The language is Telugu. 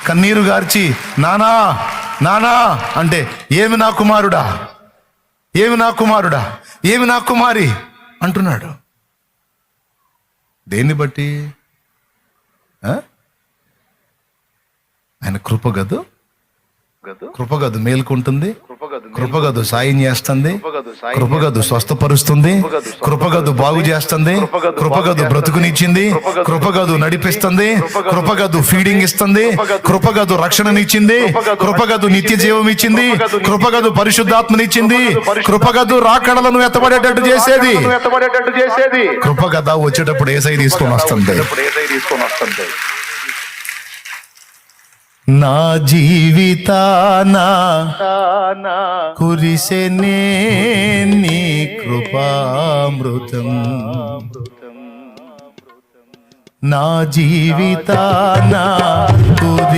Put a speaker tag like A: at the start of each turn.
A: కన్నీరు గార్చి నానా నానా అంటే, ఏమి నా కుమారుడా, ఏమి నా కుమారుడా, ఏమి నా కుమారి అంటున్నాడు. దేన్ని బట్టి? ఆయన కృపగదు, కృపగదు మేలుకుంటుంది, కృపగదు సాయం చేస్తుంది, కృపగదు స్వస్థపరుస్తుంది, కృపగదు బాగు చేస్తుంది, కృపగదు బ్రతుకునిచ్చింది, కృపగదు నడిపిస్తుంది, కృపగదు ఫీడింగ్ ఇస్తుంది, కృపగదు రక్షణనిచ్చింది, కృపగదు నిత్య జీవం ఇచ్చింది, కృపగదు పరిశుద్ధాత్మనిచ్చింది, కృపగదు రాకడలను ఎత్తబడేటట్టు చేసేది. కృపగద వచ్చేటప్పుడు యేసయ్య తీసుకొని వస్తుంది. నా జీవితాన కురిసెనే నీ కృపామృతం, నా జీవితాన